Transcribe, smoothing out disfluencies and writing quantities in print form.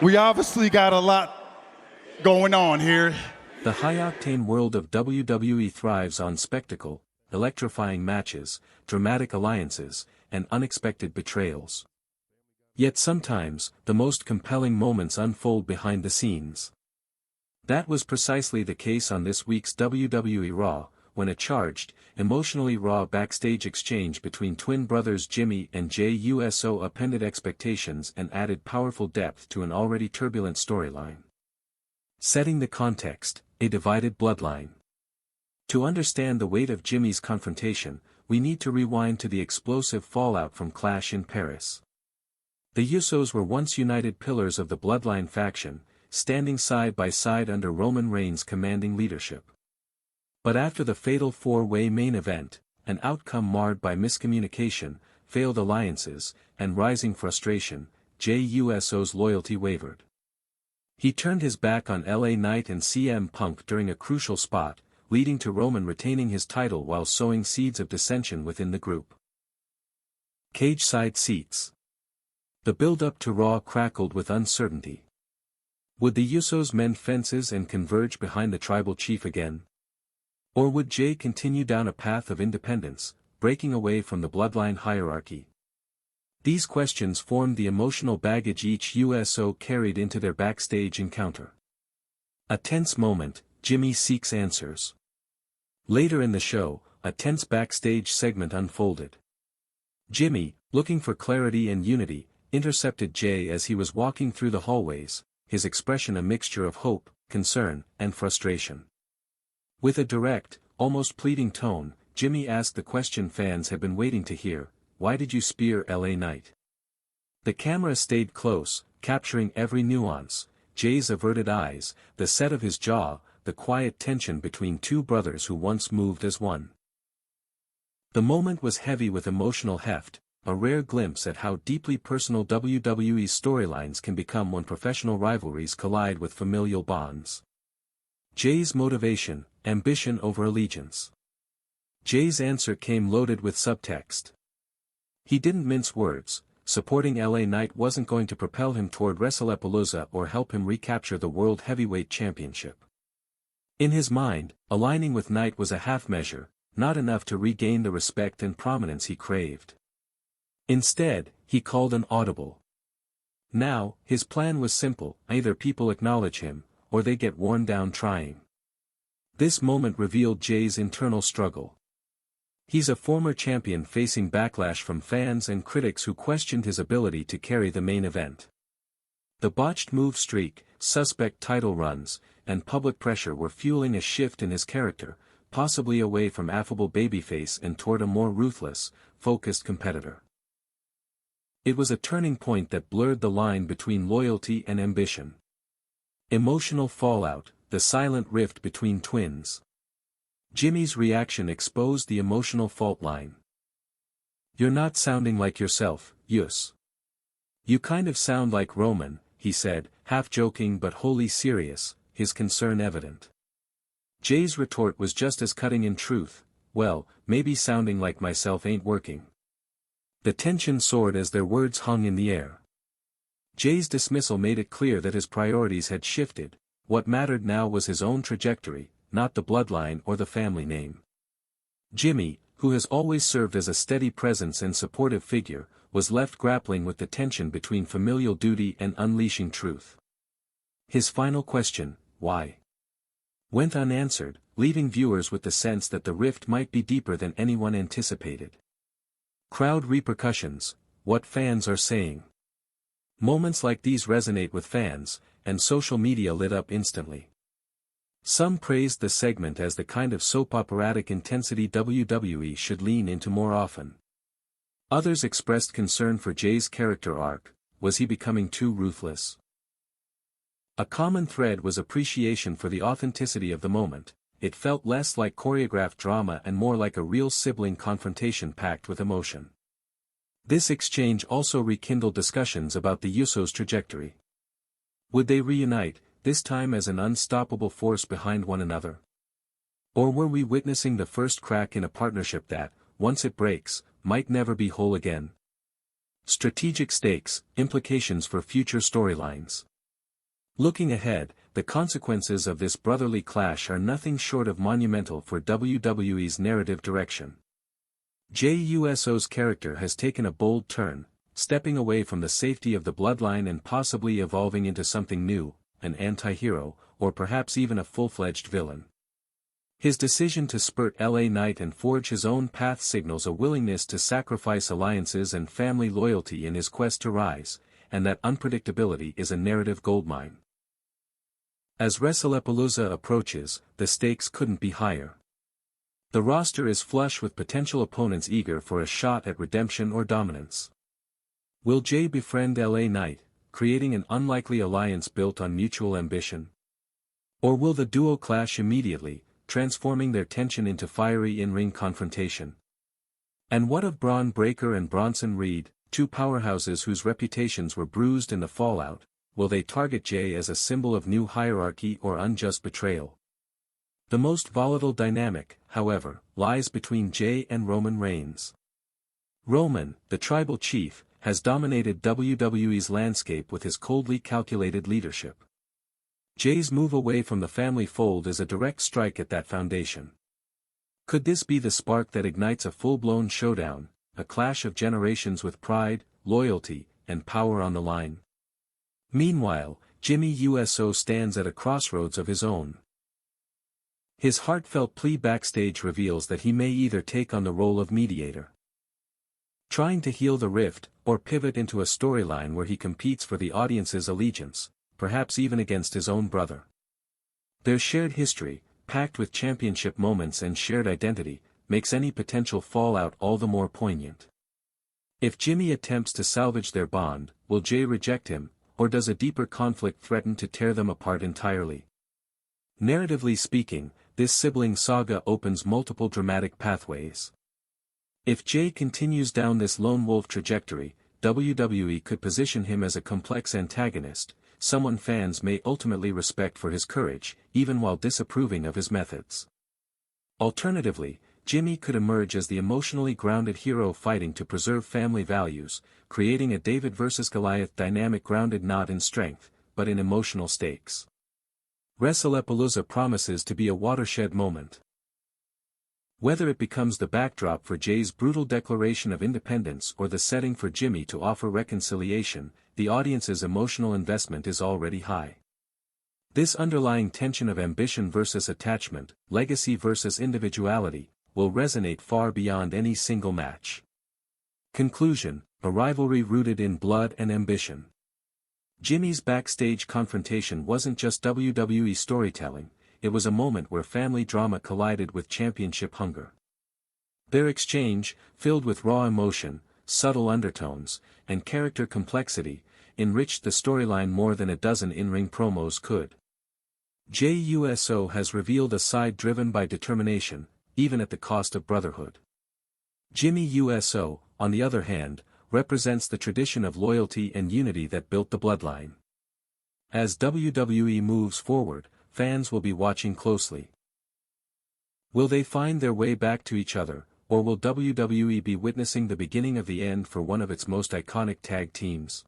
We obviously got a lot going on here. The high-octane world of WWE thrives on spectacle, electrifying matches, dramatic alliances, and unexpected betrayals. Yet sometimes, the most compelling moments unfold behind the scenes. That was precisely the case on this week's WWE Raw, when a charged, emotionally raw backstage exchange between twin brothers Jimmy and Jey Uso upended expectations and added powerful depth to an already turbulent storyline. Setting the context, a divided bloodline. To understand the weight of Jimmy's confrontation, we need to rewind to the explosive fallout from Clash in Paris. The Usos were once united pillars of the bloodline faction, standing side by side under Roman Reigns' commanding leadership. But after the fatal four-way main event, an outcome marred by miscommunication, failed alliances, and rising frustration, Jey Uso's loyalty wavered. He turned his back on LA Knight and CM Punk during a crucial spot, leading to Roman retaining his title while sowing seeds of dissension within the group. Cage-side seats. The build-up to Raw crackled with uncertainty. Would the Usos mend fences and converge behind the tribal chief again? Or would Jey continue down a path of independence, breaking away from the bloodline hierarchy? These questions formed the emotional baggage each Uso carried into their backstage encounter. A tense moment, Jimmy seeks answers. Later in the show, a tense backstage segment unfolded. Jimmy, looking for clarity and unity, intercepted Jey as he was walking through the hallways, his expression a mixture of hope, concern, and frustration. With a direct, almost pleading tone, Jimmy asked the question fans had been waiting to hear: why did you spear LA Knight? The camera stayed close, capturing every nuance, Jey's averted eyes, the set of his jaw, the quiet tension between two brothers who once moved as one. The moment was heavy with emotional heft, a rare glimpse at how deeply personal WWE storylines can become when professional rivalries collide with familial bonds. Jey's motivation, ambition over allegiance. Jey's answer came loaded with subtext. He didn't mince words. Supporting LA Knight wasn't going to propel him toward WrestlePalooza or help him recapture the World Heavyweight Championship. In his mind, aligning with Knight was a half measure, not enough to regain the respect and prominence he craved. Instead, he called an audible. Now, his plan was simple: either people acknowledge him, or they get worn down trying. This moment revealed Jey's internal struggle. He's a former champion facing backlash from fans and critics who questioned his ability to carry the main event. The botched move streak, suspect title runs, and public pressure were fueling a shift in his character, possibly away from affable babyface and toward a more ruthless, focused competitor. It was a turning point that blurred the line between loyalty and ambition. Emotional fallout, the silent rift between twins. Jimmy's reaction exposed the emotional fault line. "You're not sounding like yourself, Us. You kind of sound like Roman," he said, half joking but wholly serious, his concern evident. Jey's retort was just as cutting in truth: "Well, maybe sounding like myself ain't working." The tension soared as their words hung in the air. Jey's dismissal made it clear that his priorities had shifted. What mattered now was his own trajectory, not the bloodline or the family name. Jimmy, who has always served as a steady presence and supportive figure, was left grappling with the tension between familial duty and unleashing truth. His final question, "Why?" went unanswered, leaving viewers with the sense that the rift might be deeper than anyone anticipated. Crowd repercussions: what fans are saying. Moments like these resonate with fans, and social media lit up instantly. Some praised the segment as the kind of soap operatic intensity WWE should lean into more often. Others expressed concern for Jey's character arc: was he becoming too ruthless? A common thread was appreciation for the authenticity of the moment. It felt less like choreographed drama and more like a real sibling confrontation packed with emotion. This exchange also rekindled discussions about the Usos' trajectory. Would they reunite, this time as an unstoppable force behind one another? Or were we witnessing the first crack in a partnership that, once it breaks, might never be whole again? Strategic stakes, implications for future storylines. Looking ahead, the consequences of this brotherly clash are nothing short of monumental for WWE's narrative direction. Jey Uso's character has taken a bold turn, stepping away from the safety of the bloodline and possibly evolving into something new, an anti-hero, or perhaps even a full-fledged villain. His decision to spurt LA Knight and forge his own path signals a willingness to sacrifice alliances and family loyalty in his quest to rise, and that unpredictability is a narrative goldmine. As WrestlePalooza approaches, the stakes couldn't be higher. The roster is flush with potential opponents eager for a shot at redemption or dominance. Will Jey befriend LA Knight, creating an unlikely alliance built on mutual ambition? Or will the duo clash immediately, transforming their tension into fiery in-ring confrontation? And what of Braun Breaker and Bronson Reed, two powerhouses whose reputations were bruised in the fallout? Will they target Jey as a symbol of new hierarchy or unjust betrayal? The most volatile dynamic, however, lies between Jey and Roman Reigns. Roman, the tribal chief, has dominated WWE's landscape with his coldly calculated leadership. Jey's move away from the family fold is a direct strike at that foundation. Could this be the spark that ignites a full-blown showdown, a clash of generations with pride, loyalty, and power on the line? Meanwhile, Jey Uso stands at a crossroads of his own. His heartfelt plea backstage reveals that he may either take on the role of mediator, trying to heal the rift, or pivot into a storyline where he competes for the audience's allegiance, perhaps even against his own brother. Their shared history, packed with championship moments and shared identity, makes any potential fallout all the more poignant. If Jey attempts to salvage their bond, will Jey reject him, or does a deeper conflict threaten to tear them apart entirely? Narratively speaking, this sibling saga opens multiple dramatic pathways. If Jey continues down this lone wolf trajectory, WWE could position him as a complex antagonist, someone fans may ultimately respect for his courage, even while disapproving of his methods. Alternatively, Jey could emerge as the emotionally grounded hero fighting to preserve family values, creating a David vs. Goliath dynamic grounded not in strength, but in emotional stakes. WrestlePalooza promises to be a watershed moment. Whether it becomes the backdrop for Jey's brutal declaration of independence or the setting for Jey to offer reconciliation, the audience's emotional investment is already high. This underlying tension of ambition versus attachment, legacy versus individuality, will resonate far beyond any single match. Conclusion: a rivalry rooted in blood and ambition. Jey's backstage confrontation wasn't just WWE storytelling, it was a moment where family drama collided with championship hunger. Their exchange, filled with raw emotion, subtle undertones, and character complexity, enriched the storyline more than a dozen in-ring promos could. Jey Uso has revealed a side driven by determination, even at the cost of brotherhood. Jey Uso, on the other hand, represents the tradition of loyalty and unity that built the bloodline. As WWE moves forward, fans will be watching closely. Will they find their way back to each other, or will WWE be witnessing the beginning of the end for one of its most iconic tag teams?